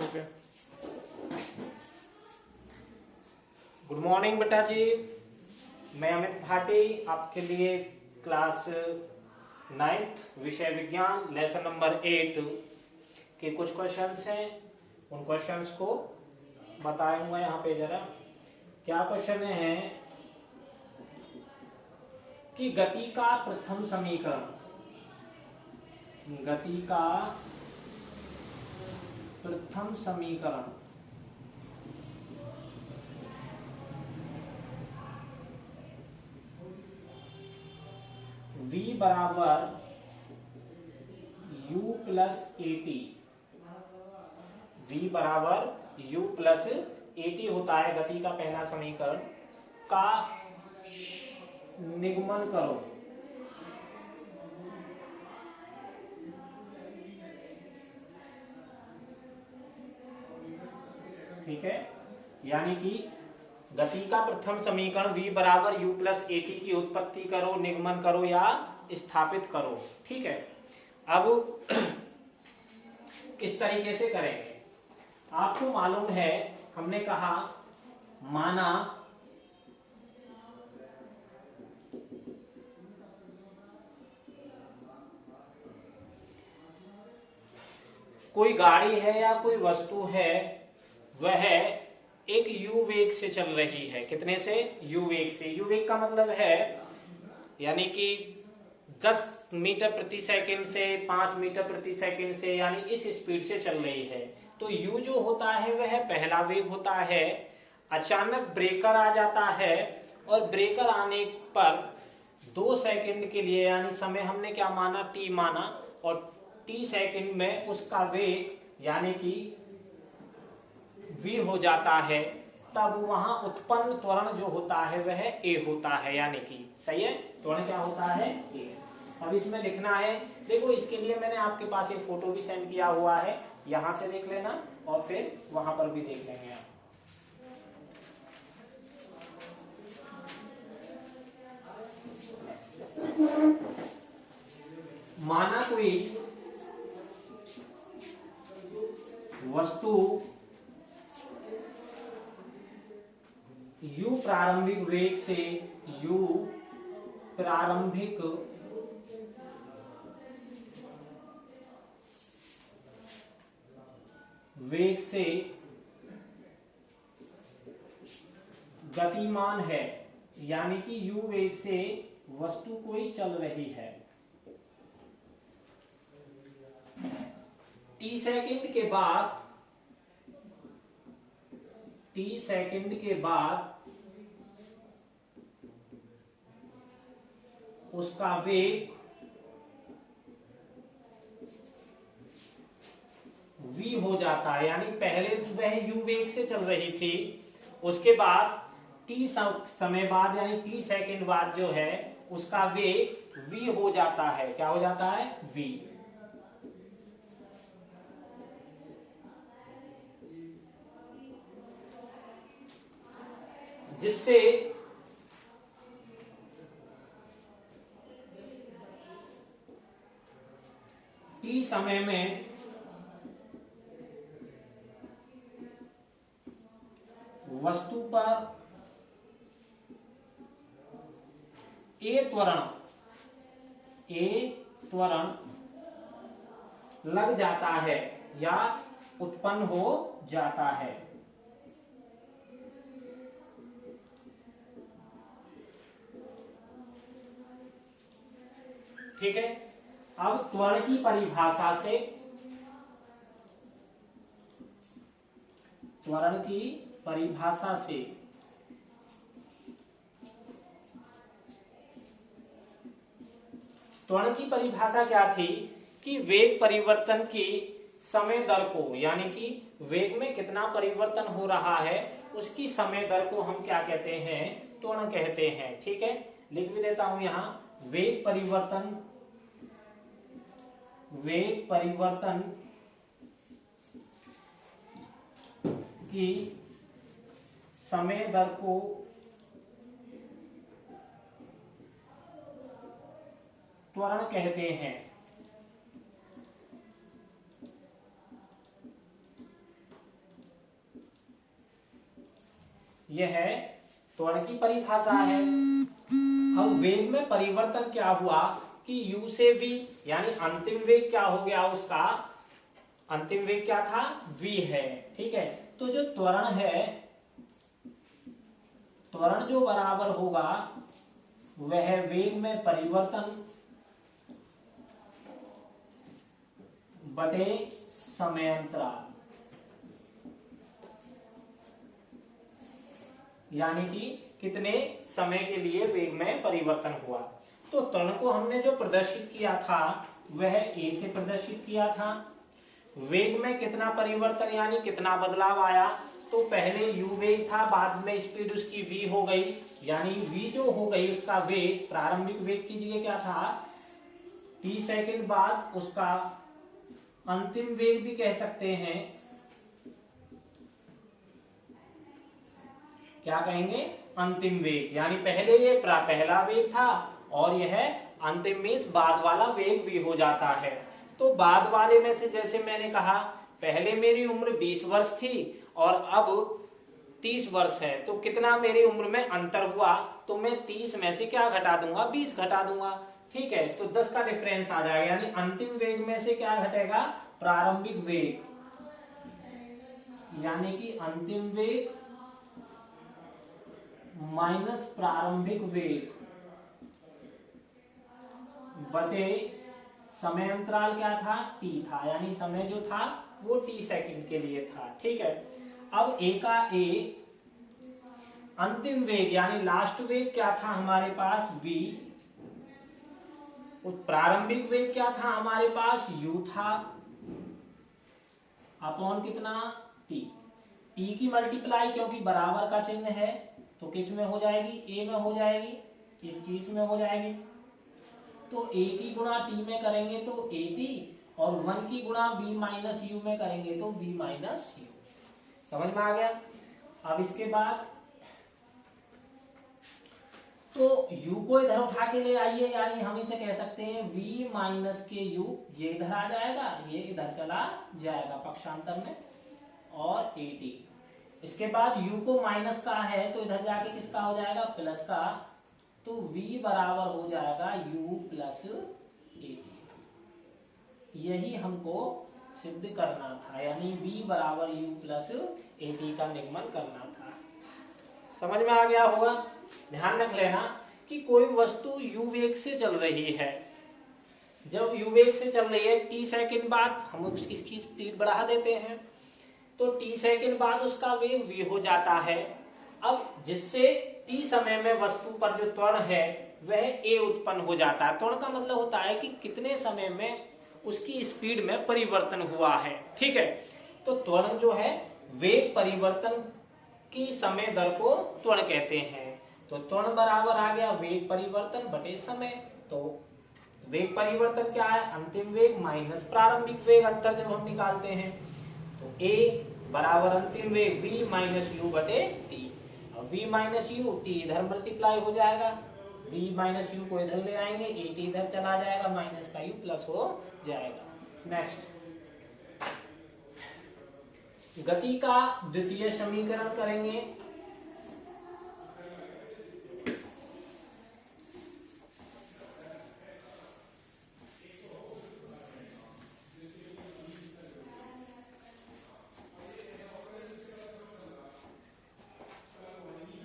Okay. Good morning बेटा जी, मैं अमित भाटी आपके लिए क्लास 9th विषय विज्ञान लेसन नंबर 8 के कुछ क्वेश्चंस हैं, उन क्वेश्चंस को बताऊंगा। यहाँ पे जरा क्या क्वेश्चन है कि गति का प्रथम समीकरण, गति का प्रथम समीकरण v बराबर u प्लस एटी, v बराबर u प्लस एटी होता है गति का पहला समीकरण का निगमन करो। ठीक है, यानी कि गति का प्रथम समीकरण v बराबर u प्लस एटी की उत्पत्ति करो, निगमन करो या स्थापित करो। ठीक है, अब किस तरीके से करेंगे आपको मालूम है। हमने कहा माना कोई गाड़ी है या कोई वस्तु है, वह एक u वेग से चल रही है। कितने से? u वेग से। u वेग का मतलब है यानी कि 10 मीटर प्रति सेकंड से 5 मीटर प्रति सेकंड से, यानी इस स्पीड से चल रही है। तो u जो होता है वह पहला वेग होता है। अचानक ब्रेकर आ जाता है और ब्रेकर आने पर 2 सेकंड के लिए, यानी समय हमने क्या माना, t माना, और t सेकंड में उसका वेग यानी कि v हो जाता है। तब वहां उत्पन्न त्वरण जो होता है वह a होता है, यानी कि सही है, त्वरण क्या होता है, a। अब इसमें लिखना है, देखो इसके लिए मैंने आपके पास एक फोटो भी सेंड किया हुआ है, यहां से देख लेना और फिर वहां पर भी देख लेंगे आप। माना कोई वस्तु u प्रारंभिक वेग से, u प्रारंभिक वेग से गतिमान है, यानी कि u वेग से वस्तु कोई चल रही है। t सेकंड के बाद उसका वेग v हो जाता है, यानी पहले वह u वेग से चल रही थी, उसके बाद t समय बाद यानी t सेकंड बाद जो है उसका वेग v हो जाता है। क्या हो जाता है? v। जिससे t समय में वस्तु पर a त्वरण लग जाता है या उत्पन्न हो जाता है। ठीक है, अब त्वरण की परिभाषा से, त्वरण की परिभाषा से त्वरण की परिभाषा क्या थी कि वेग परिवर्तन की समय दर को, यानी कि वेग में कितना परिवर्तन हो रहा है उसकी समय दर को हम क्या कहते हैं, त्वरण कहते हैं। ठीक है, लिख भी देता हूं यहां, वेग परिवर्तन की समय दर को त्वरण कहते हैं। यह त्वरण की परिभाषा है। अब वेग में परिवर्तन क्या हुआ कि u से v, यानी अंतिम वेग क्या हो गया, उसका अंतिम वेग क्या था, v है। ठीक है, तो जो त्वरण है, त्वरण जो बराबर होगा वह वेग में परिवर्तन बटे समयांतराल, यानी कि कितने समय के लिए वेग में परिवर्तन हुआ। तो त्वरण को हमने जो प्रदर्शित किया था वह a से प्रदर्शित किया था। वेग में कितना परिवर्तन यानी कितना बदलाव आया, तो पहले u वेग था, बाद में स्पीड उसकी v हो गई, यानी v जो हो गई उसका वेग, प्रारंभिक वेग की जगह क्या था t सेकंड बाद उसका अंतिम वेग भी कह सकते हैं, क्या कहेंगे, अंतिम वेग। यानी पहले ये पहला वेग था और यह अंतिम में बाद वाला वेग भी हो जाता है। तो बाद वाले में से जैसे मैंने कहा, पहले मेरी उम्र 20 वर्ष थी और अब 30 वर्ष है, तो कितना मेरी उम्र में अंतर हुआ, तो मैं 30 में से क्या घटा दूंगा, 20 घटा दूंगा। ठीक है, तो 10 का डिफरेंस आ जाएगा, यानी अंतिम वेग में से क्या घटेगा, प्रारंभिक वेग, यानी कि अंतिम वेग माइनस प्रारंभिक वेग बटे समय अंतराल क्या था, t था, यानी समय जो था वो t सेकंड के लिए था। ठीक है, अब a का a अंतिम वेग यानी लास्ट वेग क्या था हमारे पास v, प्रारंभिक वेग क्या था हमारे पास u था, अपॉन कितना t, t की मल्टीप्लाई क्योंकि बराबर का चिन्ह है तो किस में हो जाएगी, a में हो जाएगी, इस में हो जाएगी। तो a की गुणा t में करेंगे तो at, और 1 की गुणा b माइनस u में करेंगे तो b माइनस u। समझ में आ गया। अब इसके बाद तो u को इधर उठा के ले आइए, यानी हम इसे कह सकते हैं v माइनस के u, ये इधर आ जाएगा, ये इधर चला जाएगा पक्षांतर में, और at। इसके बाद u को माइनस का है तो इधर जाके किसका हो जाएगा, प्लस का, तो v बराबर हो जाएगा u प्लस at। यही हमको सिद्ध करना था, यानी v बराबर u प्लस at का निगमन करना था। समझ में आ गया होगा। ध्यान रख लेना कि कोई वस्तु u वेग से चल रही है, जब u वेग से चल रही है t सेकंड बाद हम इसकी स्पीड बढ़ा देते हैं, तो t सेकंड बाद उसका वेग v हो जाता है। अब जिससे t समय में वस्तु पर जो त्वरण है वह a उत्पन्न हो जाता है। त्वरण का मतलब होता है कि कितने समय में उसकी स्पीड में परिवर्तन हुआ है। ठीक है, तो त्वरण जो है वेग परिवर्तन की समय दर को त्वरण कहते हैं। तो त्वरण बराबर आ गया वेग परिवर्तन बटे समय। तो वेग परिवर्तन क्या है, अंतिम वेग माइनस प्रारंभिक वेग, अंतर जब हम निकालते हैं तो a बराबर अंतिम वेग v माइनस यू बटे t। अब v माइनस यू, t इधर मल्टीप्लाई हो जाएगा, v माइनस यू को इधर ले आएंगे, at इधर चला जाएगा, माइनस का u प्लस हो जाएगा। नेक्स्ट, गति का द्वितीय समीकरण करेंगे।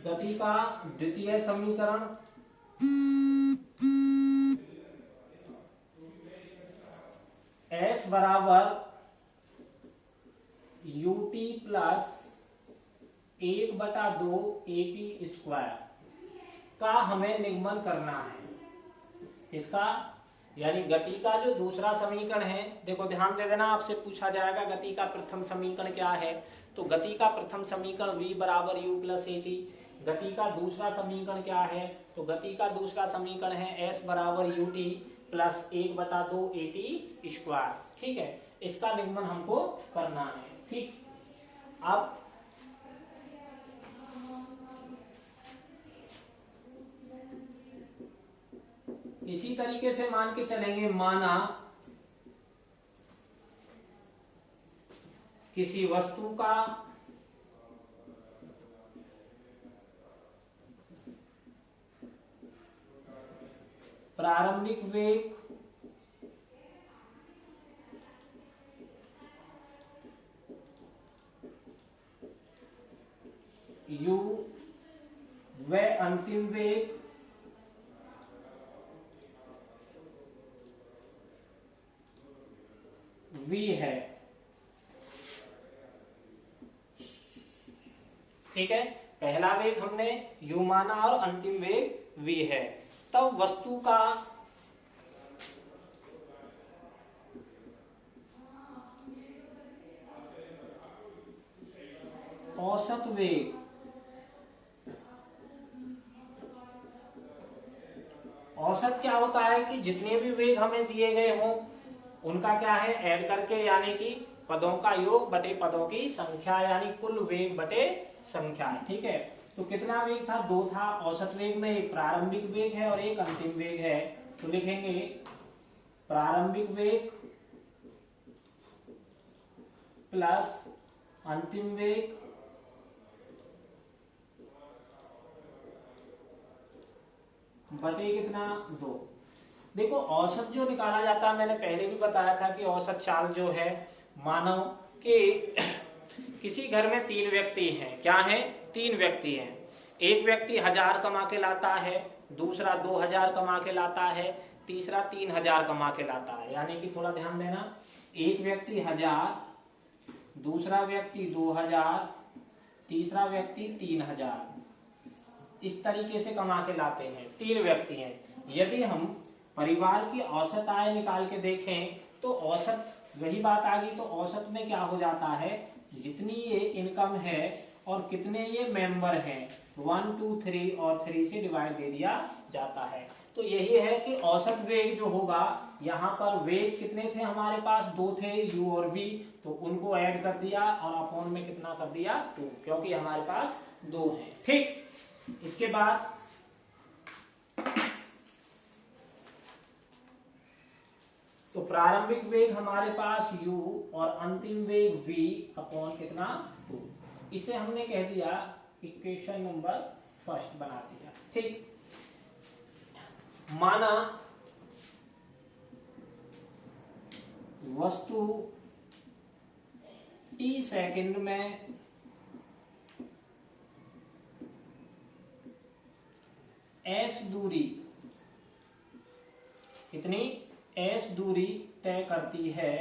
गति का द्वितीय समीकरण s बराबर ut प्लस 1/2 at स्क्वायर का हमें निगमन करना है। इसका यानी गति का जो दूसरा समीकरण है, देखो ध्यान दे देना, आपसे पूछा जाएगा गति का प्रथम समीकरण क्या है। तो गति का प्रथम समीकरण v बराबर u प्लस at। गति का दूसरा समीकरण क्या है, तो गति का दूसरा समीकरण है s बराबर ut प्लस 1/2 at स्क्वायर। ठीक है, इसका निगमन हमको करना है। ठीक, अब इसी तरीके से मान के चलेंगे, माना किसी वस्तु का प्रारंभिक वेग u व अंतिम वेग v है। ठीक है, पहला वेग हमने u माना और अंतिम वेग v है। तब वस्तु का औसत वेग औसत क्या होता है कि जितने भी वेग हमें दिए गए हों उनका क्या है ऐड करके, यानी कि पदों का योग बटे पदों की संख्या, यानी कुल वेग बटे संख्या। ठीक है, तो कितना वेग था? 2 था। औसत वेग में एक प्रारंभिक वेग है और एक अंतिम वेग है, तो लिखेंगे प्रारंभिक वेग प्लस अंतिम वेग बटे कितना? 2। देखो औसत जो निकाला जाता है, मैंने पहले भी बताया था कि औसत चाल जो है, मानो कि किसी घर में 3 व्यक्ति हैं। क्या है? 3 व्यक्ति हैं। एक व्यक्ति 1000 कमा के लाता है, दूसरा 2000 कमा के लाता है, तीसरा 3000 कमा के लाता है। यानी कि थोड़ा ध्यान देना, एक व्यक्ति 1000, दूसरा व्यक्ति 2000, तीसरा व्यक्ति 3000, इस तरीके से कमा के लाते हैं। 3 व्यक्ति हैं। यदि हम परिवार की औसत आय निकाल के देखें तो औसत, वही बात आ गई, तो औसत में क्या हो जाता है, जितनी ये इनकम है और कितने ये मेंबर हैं, 1 2 3 और 3 से डिवाइड दे दिया जाता है। तो यही है कि औसत वेग जो होगा, यहाँ पर वेग कितने थे हमारे पास? 2 थे, u और v, तो उनको ऐड कर दिया और अपॉन में कितना कर दिया? 2, क्योंकि हमारे पास 2 हैं। ठीक, इसके बाद तो प्रारंभिक वेग हमारे पास u और अंतिम वेग v अपॉन कितना? 2। इसे हमने कह दिया इक्वेशन नंबर 1 बना दिया। ठीक, माना वस्तु t सेकंड में s दूरी, कितनी? s दूरी तय करती है,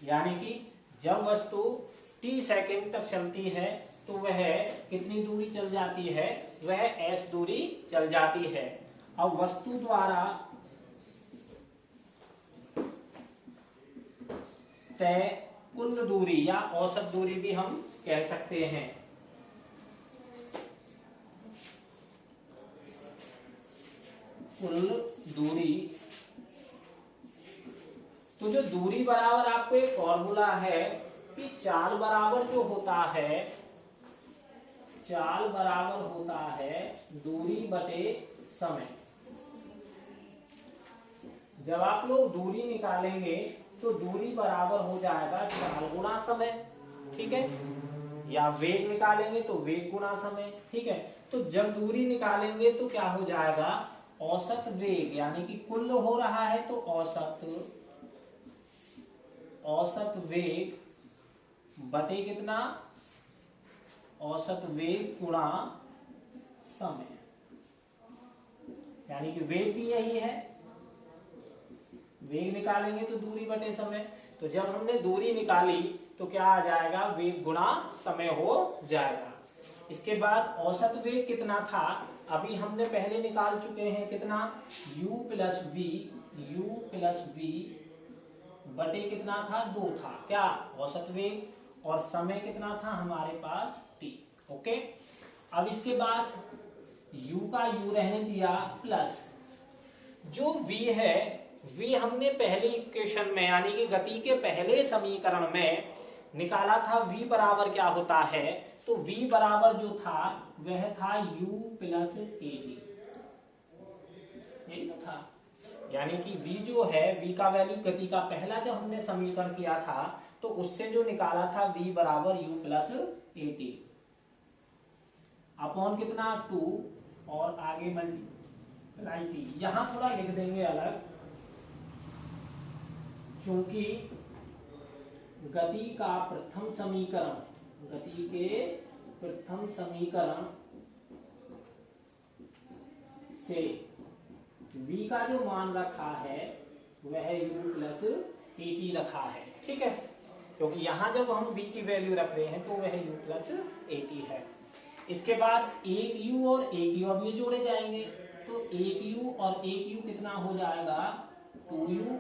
यानी कि जब वस्तु t सेकंड तक चलती है तो वह कितनी दूरी चल जाती है? वह s दूरी चल जाती है। अब वस्तु द्वारा तय कुल दूरी या औसत दूरी भी हम कह सकते हैं। कुल दूरी, तो जो दूरी बराबर आपको एक फॉर्मूला है कि चाल बराबर जो होता है, चाल बराबर होता है दूरी बटे समय। जब आप लोग दूरी निकालेंगे तो दूरी बराबर हो जाएगा चाल गुणा समय। ठीक है, या वेग निकालेंगे तो वेग गुणा समय। ठीक है, तो जब दूरी निकालेंगे तो क्या हो जाएगा? औसत वेग, यानी कि कुल हो रहा है तो औसत वेग बटे कितना? औसत वेग गुणा समय, यानी कि वेग भी यही है। वेग निकालेंगे तो दूरी बटे समय, तो जब हमने दूरी निकाली तो क्या आ जाएगा? वेग गुणा समय हो जाएगा। इसके बाद औसत वेग कितना था? अभी हमने पहले निकाल चुके हैं, कितना? u प्लस v बटे कितना था? 2 था। क्या? औसत वेग। और समय कितना था हमारे पास? t। ओके, अब इसके बाद u का u रहने दिया, प्लस जो v है, v हमने पहली इक्वेशन में, यानी कि गति के पहले समीकरण में निकाला था। v बराबर क्या होता है? तो v बराबर जो था वह था u प्लस ad, यही तो था। यानी कि v जो है, v का वैल्यू गति का पहला जब हमने समीकरण किया था तो उससे जो निकाला था v बराबर u प्लस ad। अपॉन कितना 2 और आगे मल्टीप्लाई टी। यहां थोड़ा लिख देंगे अलग, क्योंकि गति का प्रथम समीकरण, गति के प्रथम समीकरण से v का जो मान रखा है वह u प्लस एटी रखा है, ठीक है। क्योंकि यहां जब हम v की वैल्यू रख रहे हैं तो वह u प्लस एटी है। इसके बाद एक u और एक u, अब ये जोड़े जाएंगे तो एक u और एक u कितना हो जाएगा 2u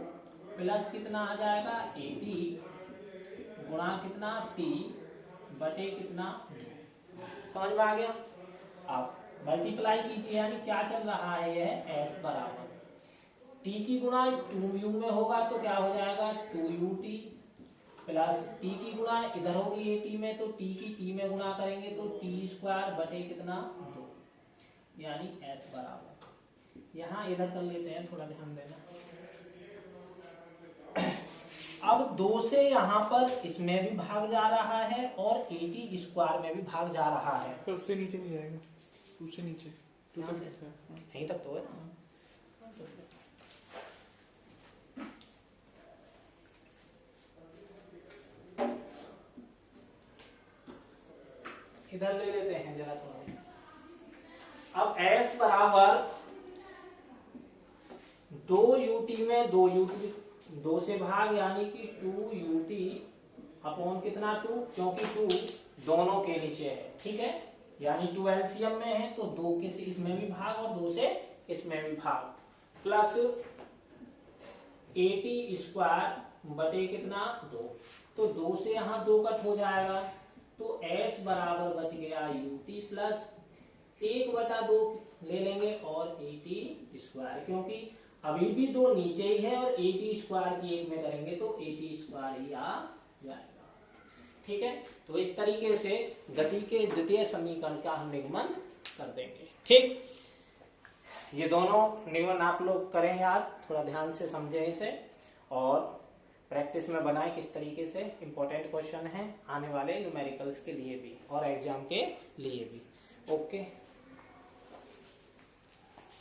प्लस कितना आ जाएगा 80 गुणा कितना t बटे कितना 2। समझ में आ गया। अब मल्टीप्लाई कीजिए, यानी क्या चल रहा है यह s बराबर t की गुणा 2u में होगा तो क्या हो जाएगा 2ut प्लस t की गुणा इधर होगी 80 में तो t की t में गुणा करेंगे तो t स्क्वायर बटे कितना 2, यानी s बराबर। यहां इधर कर लेते हैं, थोड़ा ध्यान देना। अब 2 से यहां पर इसमें भी भाग जा रहा है और 80 स्क्वायर में भी भाग जा रहा है, तो उससे नीचे नहीं जाएगा, उससे नीचे यहीं तक तो है। इधर ले लेते हैं जरा थोड़ा। अब s बराबर 2ut में 2ut 2 से भाग, यानी कि 2ut अपॉन कितना 2, क्योंकि 2 दोनों के नीचे है, ठीक है। यानी 2 एलसीएम में है तो 2 के से इसमें भी भाग और 2 से इसमें भी भाग, प्लस 80 स्क्वायर बटे कितना 2, तो 2 से यहाँ 2 कट हो जाएगा तो s बराबर बच गया ut प्लस 1/2 ले लेंगे और 80 स्क्वायर, क्योंकि अभी भी 2 नीचे ही है और 80 स्क्वायर की 1 में करेंगे तो 80 स्क्वायर ही आ जाएगा, ठीक है। तो इस तरीके से गति के द्वितीय समीकरण का हम निगमन कर देंगे, ठीक। ये दोनों निगमन आप लोग करें याद, थोड़ा ध्यान से समझें इसे और प्रैक्टिस में बनाएं किस तरीके से। इंपॉर्टेंट क्वेश्चन है आने वाले न्यूमेरिकल्स के लिए भी और एग्जाम के लिए भी। ओके।